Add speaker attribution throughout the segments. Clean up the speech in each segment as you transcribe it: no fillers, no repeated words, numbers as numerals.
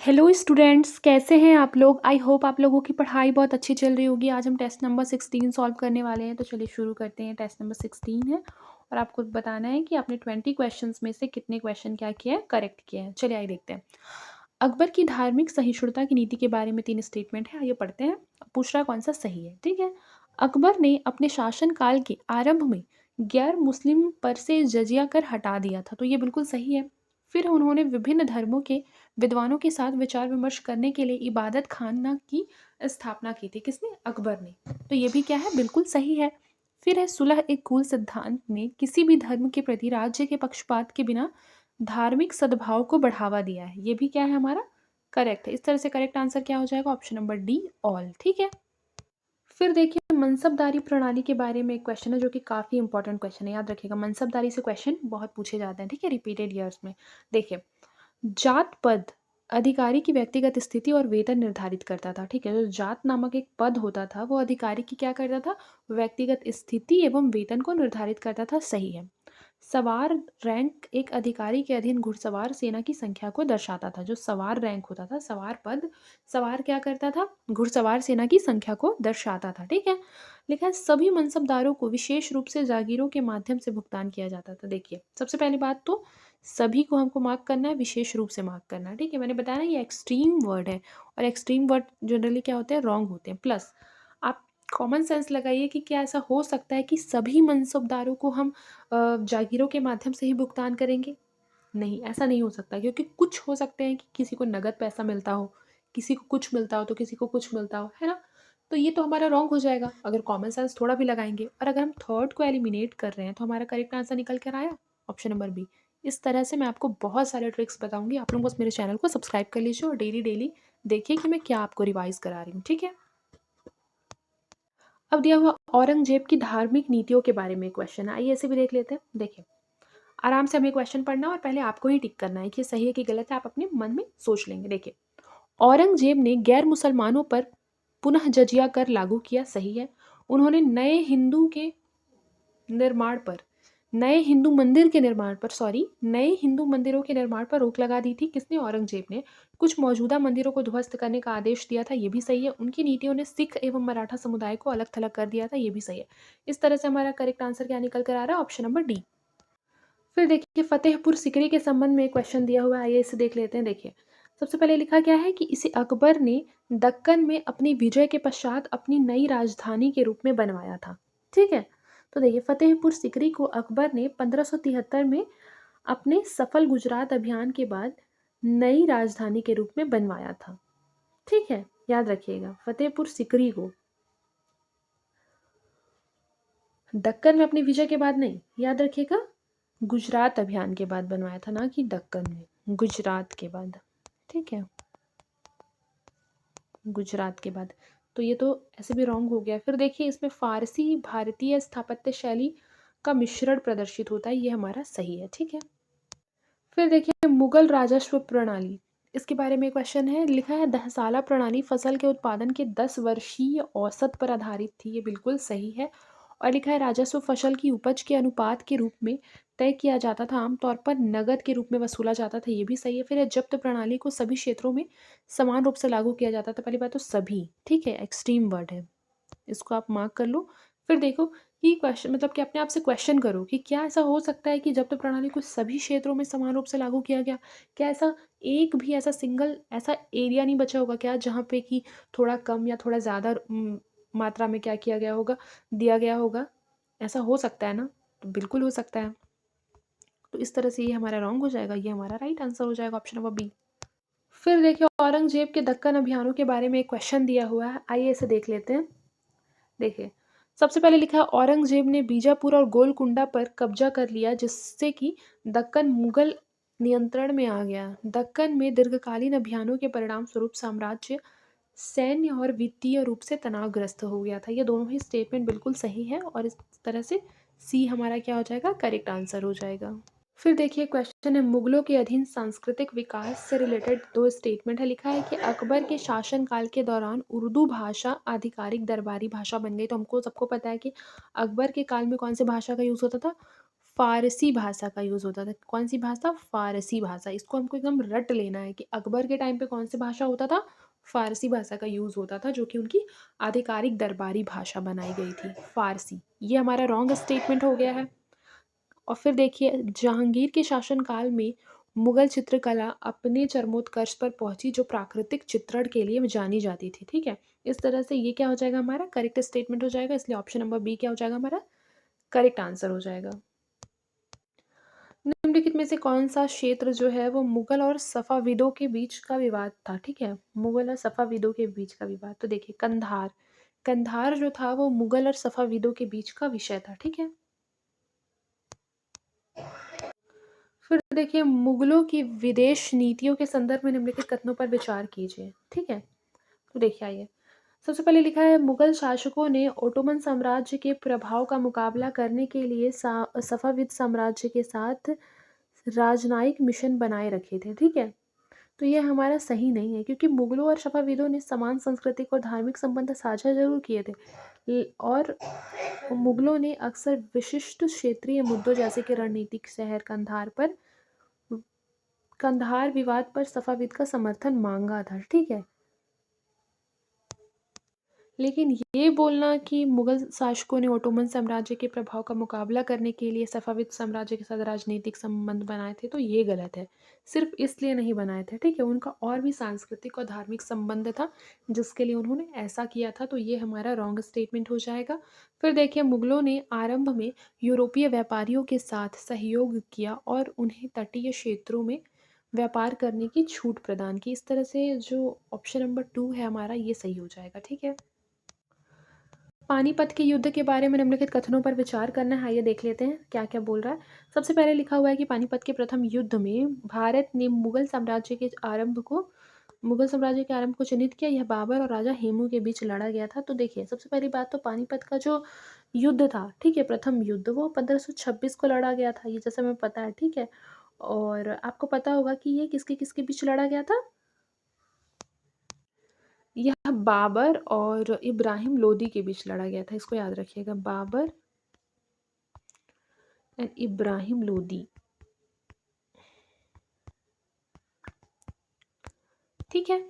Speaker 1: Hello students, कैसे हैं आप लोग। आई होप आप लोगों की पढ़ाई बहुत अच्छी चल रही होगी। आज हम टेस्ट नंबर 16 सॉल्व करने वाले हैं, तो चलिए शुरू करते हैं। टेस्ट नंबर 16 है और आपको बताना है कि आपने 20 क्वेश्चंस में से कितने क्वेश्चन क्या किए हैं, करेक्ट किए हैं। चलिए आइए देखते हैं। अकबर की धार्मिक सहिष्णुता की नीति के बारे में 3 स्टेटमेंट है, आइए पढ़ते हैं। पूछ रहा है कौन सा सही है। ठीक है। अकबर ने अपने शासनकाल के आरंभ में गैर मुस्लिम पर से जजिया कर हटा दिया था, तो ये बिल्कुल सही है। फिर उन्होंने विभिन्न धर्मों के विद्वानों के साथ विचार विमर्श करने के लिए इबादत खाना की स्थापना की थी। किसने? अकबर ने। तो ये भी क्या है, बिल्कुल सही है। फिर है सुलह एक कुल सिद्धांत ने किसी भी धर्म के प्रति राज्य के पक्षपात के बिना धार्मिक सद्भाव को बढ़ावा दिया है। ये भी क्या है हमारा, करेक्ट है। इस तरह से करेक्ट आंसर क्या हो जाएगा, ऑप्शन नंबर डी, ऑल। ठीक है। फिर देखिए मनसबदारी प्रणाली के बारे में एक क्वेश्चन है जो कि काफ़ी इंपॉर्टेंट क्वेश्चन है, याद रखिएगा। मनसबदारी से क्वेश्चन बहुत पूछे जाते हैं, ठीक है, रिपीटेड ईयर्स में। देखिए, जात पद अधिकारी की व्यक्तिगत स्थिति और वेतन निर्धारित करता था। ठीक है, जो जात नामक एक पद होता था वो अधिकारी की क्या करता था, व्यक्तिगत स्थिति एवं वेतन को निर्धारित करता था। सही है। सवार रैंक एक अधिकारी के अधीन घुड़सवार सेना की संख्या को दर्शाता था। जो सवार रैंक होता था, सवार पद, सवार क्या करता था, घुड़सवार सेना की संख्या को दर्शाता था। ठीक है। लिखा है सभी मनसबदारों को विशेष रूप से जागीरों के माध्यम से भुगतान किया जाता था। देखिए, सबसे पहली बात तो सभी को हमको मार्क करना है, विशेष रूप से मार्क करना है। ठीक है, मैंने बताया ना ये एक्सट्रीम वर्ड है और एक्सट्रीम वर्ड जनरली क्या होते हैं, रॉन्ग होते हैं। प्लस आप कॉमन सेंस लगाइए कि क्या ऐसा हो सकता है कि सभी मनसबदारों को हम जागीरों के माध्यम से ही भुगतान करेंगे। नहीं, ऐसा नहीं हो सकता, क्योंकि कुछ हो सकते हैं कि किसी को नगद पैसा मिलता हो, किसी को कुछ मिलता हो, तो किसी को कुछ मिलता हो, है ना। तो ये तो हमारा रॉन्ग हो जाएगा अगर कॉमन सेंस थोड़ा भी लगाएंगे। और अगर हम थर्ड को एलिमिनेट कर रहे हैं तो हमारा करेक्ट आंसर निकल कर आया ऑप्शन नंबर बी। इस तरह से मैं आपको बहुत सारे ट्रिक्स बताऊंगी। आप लोग बस मेरे चैनल को सब्सक्राइब कर लीजिए और डेली डेली देखिए कि मैं क्या आपको रिवाइज करा रही हूँ। ठीक है। अब दिया हुआ औरंगजेब की धार्मिक नीतियों के बारे में क्वेश्चन है, आइए ऐसे भी देख लेते हैं। देखिए, आराम से हमें क्वेश्चन पढ़ना और पहले आपको ही टिक करना है कि सही है कि गलत है। आप अपने मन में सोच लेंगे। देखिए, औरंगजेब ने गैर मुसलमानों पर पुनः जजिया कर लागू किया। सही है। उन्होंने नए हिंदू मंदिर के निर्माण पर नए हिंदू मंदिरों के निर्माण पर रोक लगा दी थी। किसने? औरंगजेब ने। कुछ मौजूदा मंदिरों को ध्वस्त करने का आदेश दिया था। ये भी सही है। उनकी नीतियों ने सिख एवं मराठा समुदाय को अलग थलग कर दिया था। ये भी सही है। इस तरह से हमारा करेक्ट आंसर क्या निकल कर आ रहा है, ऑप्शन नंबर डी। फिर देखिए, फतेहपुर सिकरी के संबंध में एक क्वेश्चन दिया हुआ है, आइए इसे देख लेते हैं। देखिए, सबसे पहले लिखा क्या है कि इसे अकबर ने दक्कन में अपनी विजय के पश्चात अपनी नई राजधानी के रूप में बनवाया था। ठीक है। तो देखिए, फतेहपुर सिकरी को अकबर ने 1573 में अपने सफल गुजरात अभियान के बाद नई राजधानी के रूप में बनवाया था। ठीक है, याद रखिएगा, फतेहपुर सिकरी को दक्कन में अपनी विजय के बाद नहीं, याद रखिएगा, गुजरात अभियान के बाद बनवाया था, ना कि दक्कन में, गुजरात के बाद। ठीक है, गुजरात के बाद। तो ये तो ऐसे भी रॉन्ग हो गया। फिर देखिए, इसमें फारसी भारतीय स्थापत्य शैली का मिश्रण प्रदर्शित होता है, ये हमारा सही है। ठीक है। फिर देखिए, मुगल राजस्व प्रणाली, इसके बारे में क्वेश्चन है। लिखा है दहसाला प्रणाली फसल के उत्पादन के 10 वर्षीय औसत पर आधारित थी। ये बिल्कुल सही है। और लिखा है राजस्व फसल की उपज के अनुपात के रूप में तय किया जाता था, आमतौर पर नगद के रूप में वसूला जाता था। ये भी सही है। फिर है जब्त प्रणाली को सभी क्षेत्रों में समान रूप से लागू किया जाता था। पहली बात तो सभी, ठीक है, एक्सट्रीम वर्ड है, इसको आप मार्क कर लो। फिर देखो कि क्वेश्चन मतलब कि अपने आप से क्वेश्चन करो कि क्या ऐसा हो सकता है कि जब्त प्रणाली को सभी क्षेत्रों में समान रूप से लागू किया गया। क्या ऐसा एक भी ऐसा सिंगल ऐसा एरिया नहीं बचा होगा क्या जहाँ पे कि थोड़ा कम या थोड़ा ज़्यादा मात्रा में क्या किया गया होगा, दिया गया होगा। ऐसा हो सकता है ना, तो बिल्कुल हो सकता है। तो इस तरह से ये हमारा रॉन्ग हो जाएगा, ये हमारा राइट आंसर हो जाएगा, ऑप्शन नंबर बी। फिर देखिए, औरंगजेब के दक्कन अभियानों के बारे में एक क्वेश्चन दिया हुआ है, आइए इसे देख लेते हैं। देखिए, सबसे पहले लिखा है औरंगजेब ने बीजापुर और गोलकुंडा पर कब्जा कर लिया, जिससे कि दक्कन मुगल नियंत्रण में आ गया। दक्कन में दीर्घकालीन अभियानों के परिणाम स्वरूप साम्राज्य सैन्य और वित्तीय रूप से तनावग्रस्त हो गया था। ये दोनों ही स्टेटमेंट बिल्कुल सही है और इस तरह से सी हमारा क्या हो जाएगा, करेक्ट आंसर हो जाएगा। फिर देखिए, क्वेश्चन है मुगलों के अधीन सांस्कृतिक विकास से रिलेटेड 2 स्टेटमेंट है। लिखा है कि अकबर के शासनकाल के दौरान उर्दू भाषा आधिकारिक दरबारी भाषा बन गई। तो हमको सबको पता है कि अकबर के काल में कौन सी भाषा का यूज़ होता था, फ़ारसी भाषा का यूज़ होता था। कौन-सी भाषा? फ़ारसी भाषा। इसको हमको एकदम रट लेना है कि अकबर के टाइम पे कौन-सी भाषा होता था? फ़ारसी भाषा का यूज़ होता था, जो कि उनकी आधिकारिक दरबारी भाषा बनाई गई थी, फ़ारसी। ये हमारा रॉन्ग स्टेटमेंट हो गया है। और फिर देखिए, जहांगीर के शासनकाल में मुगल चित्रकला अपने चरमोत्कर्ष पर पहुंची, जो प्राकृतिक चित्रण के लिए जानी जाती थी। ठीक है, इस तरह से ये क्या हो जाएगा? हमारा करेक्ट स्टेटमेंट हो जाएगा, इसलिए ऑप्शन नंबर बी क्या हो जाएगा? हमारा करेक्ट आंसर हो जाएगा। निम्नलिखित में से कौन-सा क्षेत्र जो है वो मुगल और सफ़ाविदों के बीच का विवाद था? ठीक है, मुगल और सफ़ाविदों के बीच का विवाद। तो देखिए, कंधार। कंधार जो था वो मुगल और सफ़ाविदों के बीच का विषय था। ठीक है। फिर देखिए, मुगलों की विदेश नीतियों के संदर्भ में निम्नलिखित कथनों पर विचार कीजिए। ठीक है, तो देखिए आइए। सबसे पहले लिखा है, मुगल शासकों ने ओटोमन साम्राज्य के प्रभाव का मुकाबला करने के लिए सफ़ाविद साम्राज्य के साथ राजनयिक मिशन बनाए रखे थे। ठीक है, तो ये हमारा सही नहीं है, क्योंकि मुगलों और सफ़ाविदों ने समान सांस्कृतिक और धार्मिक संबंध साझा ज़रूर किए थे। और मुगलों ने अक्सर विशिष्ट क्षेत्रीय मुद्दों जैसे कि रणनीतिक शहर कंधार विवाद पर सफ़ाविद का समर्थन मांगा था। ठीक है, लेकिन ये बोलना कि मुगल शासकों ने ओटोमन साम्राज्य के प्रभाव का मुकाबला करने के लिए सफ़ाविद साम्राज्य के साथ राजनीतिक संबंध बनाए थे, तो ये गलत है। सिर्फ इसलिए नहीं बनाए थे। ठीक है, उनका और भी सांस्कृतिक और धार्मिक संबंध था, जिसके लिए उन्होंने ऐसा किया था, तो ये हमारा रॉन्ग स्टेटमेंट हो जाएगा। फिर देखिए, मुगलों ने आरंभ में यूरोपीय व्यापारियों के साथ सहयोग किया और उन्हें तटीय क्षेत्रों में व्यापार करने की छूट प्रदान की। इस तरह से जो ऑप्शन नंबर 2 है हमारा, ये सही हो जाएगा। ठीक है। पानीपत के युद्ध के बारे में निम्नलिखित कथनों पर विचार करना है। आइए देख लेते हैं क्या क्या बोल रहा है। सबसे पहले लिखा हुआ है कि पानीपत के प्रथम युद्ध में भारत ने मुगल साम्राज्य के आरंभ को चिन्हित किया। यह बाबर और राजा हेमू के बीच लड़ा गया था। तो देखिए, सबसे पहली बात तो पानीपत का जो युद्ध था, ठीक है, प्रथम युद्ध, वो 1526 को लड़ा गया था, ये जैसे हमें पता है। ठीक है, और आपको पता होगा कि ये किसके किसके बीच लड़ा गया था? यह बाबर और इब्राहिम लोदी के बीच लड़ा गया था। इसको याद रखिएगा, बाबर एंड इब्राहिम लोदी। ठीक है,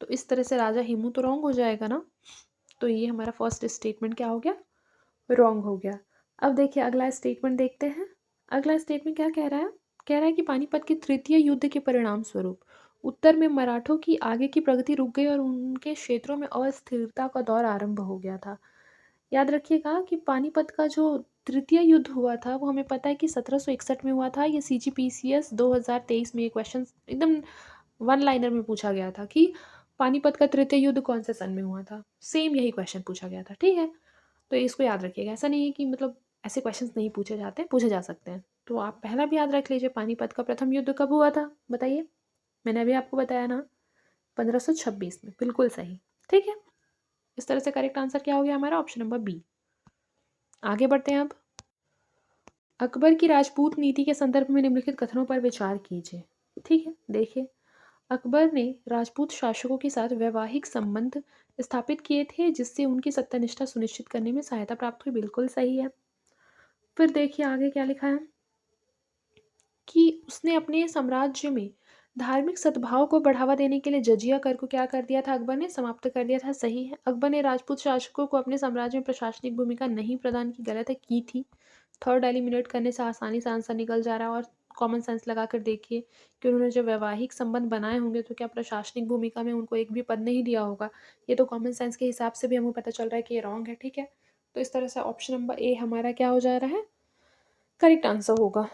Speaker 1: तो इस तरह से राजा हेमू तो रॉन्ग हो जाएगा ना, तो ये हमारा फर्स्ट स्टेटमेंट क्या हो गया? रॉन्ग हो गया। अब देखिए, अगला स्टेटमेंट देखते हैं। अगला स्टेटमेंट क्या कह रहा है? कह रहा है कि पानीपत के तृतीय युद्ध के परिणाम स्वरूप उत्तर में मराठों की आगे की प्रगति रुक गई और उनके क्षेत्रों में अस्थिरता का दौर आरंभ हो गया था। याद रखिएगा कि पानीपत का जो तृतीय युद्ध हुआ था, वो हमें पता है कि 1761 में हुआ था। ये CGPCS 2023 में ये क्वेश्चन एकदम वन लाइनर में पूछा गया था कि पानीपत का तृतीय युद्ध कौन से सन में हुआ था। सेम यही क्वेश्चन पूछा गया था। ठीक है, तो इसको याद रखिएगा। ऐसा नहीं है कि मतलब ऐसे क्वेश्चंस नहीं पूछे जाते, पूछे जा सकते हैं। तो आप पहला भी याद रख लीजिए, पानीपत का प्रथम युद्ध कब हुआ था? बताइए। मैंने अभी आपको बताया ना, 1526 में। बिल्कुल सही। ठीक है, इस तरह से करेक्ट आंसर क्या हो गया हमारा? Option number B. आगे बढ़ते हैं अब। अकबर की राजपूत नीति के संदर्भ में निम्नलिखित कथनों पर विचार कीजिए। ठीक है, देखिए, अकबर ने राजपूत शासकों के साथ वैवाहिक संबंध स्थापित किए थे, जिससे उनकी सत्तानिष्ठा सुनिश्चित करने में सहायता प्राप्त हुई। बिल्कुल सही है। फिर देखिए आगे क्या लिखा है कि उसने अपने साम्राज्य में धार्मिक सद्भाव को बढ़ावा देने के लिए जजिया कर को क्या कर दिया था? अकबर ने समाप्त कर दिया था। सही है। अकबर ने राजपूत शासकों को अपने साम्राज्य में प्रशासनिक भूमिका नहीं प्रदान की। गलत है, की थी। थर्ड एलिमिनेट करने से आसानी से आंसर निकल जा रहा है। और कॉमन सेंस लगा कर देखिए कि उन्होंने जब वैवाहिक संबंध बनाए होंगे, तो क्या प्रशासनिक भूमिका में उनको एक भी पद नहीं दिया होगा? ये तो कॉमन सेंस के हिसाब से भी हमें पता चल रहा है कि ये रॉन्ग है। ठीक है, तो इस तरह से ऑप्शन नंबर ए हमारा क्या हो जा रहा है? करेक्ट आंसर होगा।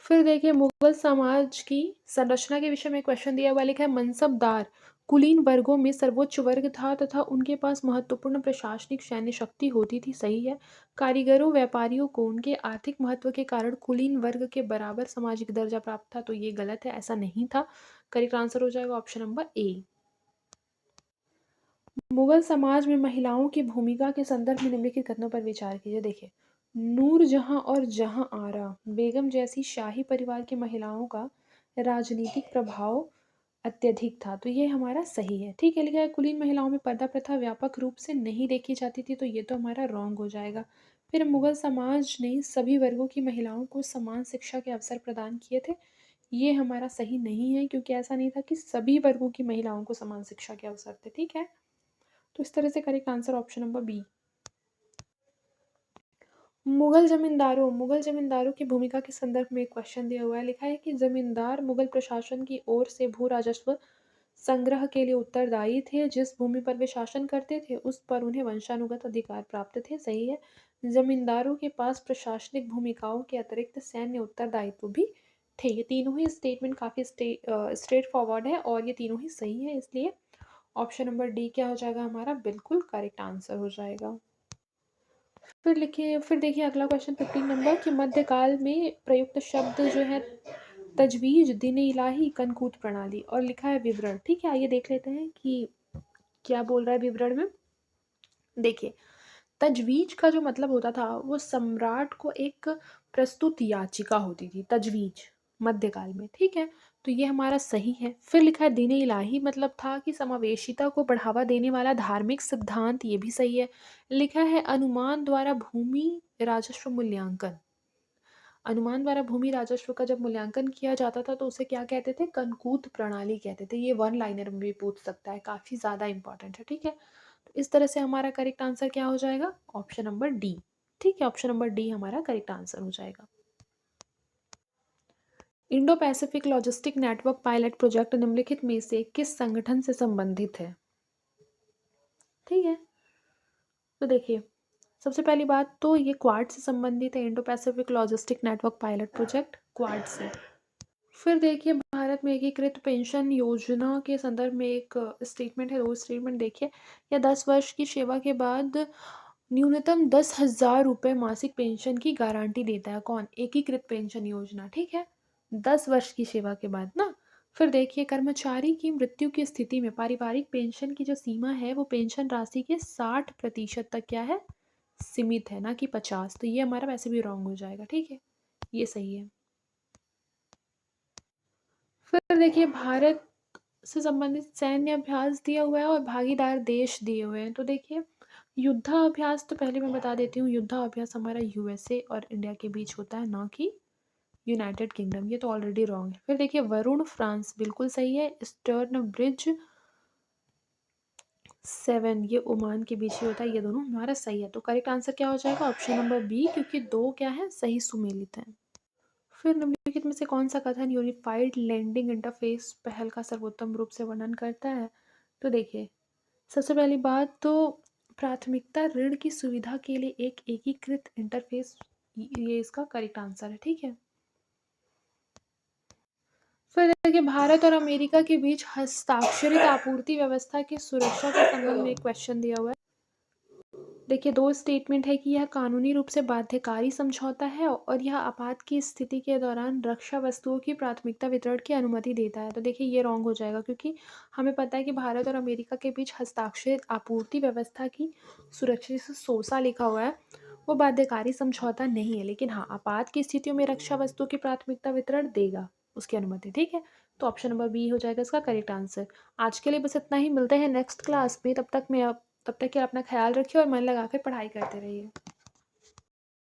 Speaker 1: फिर देखिए, मुगल समाज की संरचना के विषय में क्वेश्चन दिया हुआ, लिखा है, मनसबदार कुलीन वर्गों में सर्वोच्च वर्ग था तथा उनके पास महत्वपूर्ण प्रशासनिक सैन्य शक्ति होती थी। सही है। कारीगरों व्यापारियों को उनके आर्थिक महत्व के कारण कुलीन वर्ग के बराबर सामाजिक दर्जा प्राप्त था। तो ये गलत है, ऐसा नहीं था। करेक्ट आंसर हो जाएगा ऑप्शन नंबर ए। मुगल समाज में महिलाओं की भूमिका के संदर्भ में निम्नलिखित कथनों पर विचार कीजिए। देखिए, नूरजहां और जहां आरा बेगम जैसी शाही परिवार की महिलाओं का राजनीतिक प्रभाव अत्यधिक था। तो ये हमारा सही है। ठीक है, लिखा है, कुलीन महिलाओं में पर्दा प्रथा व्यापक रूप से नहीं देखी जाती थी। तो ये तो हमारा रॉन्ग हो जाएगा। फिर मुगल समाज ने सभी वर्गों की महिलाओं को समान शिक्षा के अवसर प्रदान किए थे। ये हमारा सही नहीं है क्योंकि ऐसा नहीं था कि सभी वर्गों की महिलाओं को समान शिक्षा के अवसर थे, ठीक है? तो इस तरह से correct answer option number B. Mughal जमींदारों की भूमिका के संदर्भ में एक क्वेश्चन दिया हुआ है। लिखा है कि जमींदार मुगल प्रशासन की ओर से भू राजस्व संग्रह के लिए उत्तरदायी थे। जिस भूमि पर वे शासन करते थे उस पर उन्हें वंशानुगत अधिकार प्राप्त थे। सही है। जमींदारों के पास प्रशासनिक भूमिकाओं के अतिरिक्त सैन्य उत्तरदायित्व भी थे। ये तीनों ही स्टेटमेंट काफ़ी स्ट्रेट फॉरवर्ड है और ये तीनों ही सही है, इसलिए ऑप्शन नंबर डी क्या हो जाएगा हमारा, बिल्कुल करेक्ट आंसर हो जाएगा। फिर देखिए अगला क्वेश्चन 15 नंबर कि मध्यकाल में प्रयुक्त शब्द जो है तजवीज, दिन इलाही, कनकूट प्रणाली, और लिखा है विवरण। ठीक है, आइए देख लेते हैं कि क्या बोल रहा है विवरण में। देखिए, तजवीज का जो मतलब होता था वो सम्राट को एक प्रस्तुत याचिका होती थी, तजवीज मध्यकाल में। ठीक है, तो ये हमारा सही है। फिर लिखा है दीन इलाही, मतलब था कि समावेशिता को बढ़ावा देने वाला धार्मिक सिद्धांत, ये भी सही है। लिखा है अनुमान द्वारा भूमि राजस्व मूल्यांकन, अनुमान द्वारा भूमि राजस्व का जब मूल्यांकन किया जाता था तो उसे क्या कहते थे, कनकूत प्रणाली कहते थे। ये वन लाइनर में भी पूछ सकता है, काफ़ी ज़्यादा इंपॉर्टेंट है। ठीक है, तो इस तरह से हमारा करेक्ट आंसर क्या हो जाएगा, ऑप्शन नंबर डी। ठीक है, ऑप्शन नंबर डी हमारा करेक्ट आंसर हो जाएगा। Indo Pacific logistic network pilot project निम्नलिखित में से किस संगठन से संबंधित है। ठीक है, तो देखिए सबसे पहली बात तो ये क्वाड से संबंधित है, Indo Pacific logistic network pilot project quad से। फिर देखिए भारत में एकीकृत पेंशन योजना के संदर्भ में एक स्टेटमेंट है, दो स्टेटमेंट देखिए। या 10 वर्ष की सेवा के बाद न्यूनतम 10,000 रुपये मासिक पेंशन की गारंटी देता है। कौन, एकीकृत पेंशन योजना। ठीक है, 10 वर्ष की सेवा के बाद ना। फिर देखिए कर्मचारी की मृत्यु की स्थिति में पारिवारिक पेंशन की जो सीमा है वो पेंशन राशि के 60% तक क्या है, सीमित है, ना कि 50। तो ये हमारा वैसे भी रॉन्ग हो जाएगा। ठीक है, ये सही है। फिर देखिए भारत से संबंधित सैन्य अभ्यास दिया हुआ है और भागीदार देश दिए हुए हैं। तो देखिए युद्धाभ्यास तो पहले मैं बता देती हूँ, युद्धाभ्यास हमारा यूएसए और इंडिया के बीच होता है, ना कि यूनाइटेड किंगडम। ये तो ऑलरेडी रॉन्ग है। फिर देखिए वरुण फ्रांस बिल्कुल सही है। स्टर्न ब्रिज 7 ये ओमान के बीच ही होता है। ये दोनों हमारा सही है। तो करेक्ट आंसर क्या हो जाएगा, ऑप्शन नंबर बी, क्योंकि दो क्या है, सही सुमेलित हैं। फिर निम्नलिखित में से कौन सा कथन यूनिफाइड लैंडिंग इंटरफेस पहल का सर्वोत्तम रूप से वर्णन करता है। तो देखिए सबसे पहली बात तो प्राथमिकता ऋण की सुविधा के लिए एक एकीकृत इंटरफेस, ये इसका करेक्ट आंसर है। ठीक है, फिर देखिए भारत और अमेरिका के बीच हस्ताक्षरित आपूर्ति व्यवस्था की सुरक्षा के संबंध में एक क्वेश्चन दिया हुआ है। देखिए दो स्टेटमेंट है कि यह कानूनी रूप से बाध्यकारी समझौता है और यह आपात की स्थिति के दौरान रक्षा वस्तुओं की प्राथमिकता वितरण की अनुमति देता है। तो देखिए ये रॉन्ग हो जाएगा क्योंकि हमें पता है कि भारत और अमेरिका के बीच हस्ताक्षरित आपूर्ति व्यवस्था की सुरक्षा, जिसे सोसा लिखा हुआ है, वो बाध्यकारी समझौता नहीं है। लेकिन हाँ, आपात की स्थितियों में रक्षा वस्तुओं की प्राथमिकता वितरण देगा उसकी अनुमति। ठीक है, तो ऑप्शन नंबर बी हो जाएगा इसका करेक्ट आंसर। आज के लिए बस इतना ही, मिलते हैं नेक्स्ट क्लास में। तब तक के लिए अपना ख्याल रखिए और मन लगा कर पढ़ाई करते रहिए।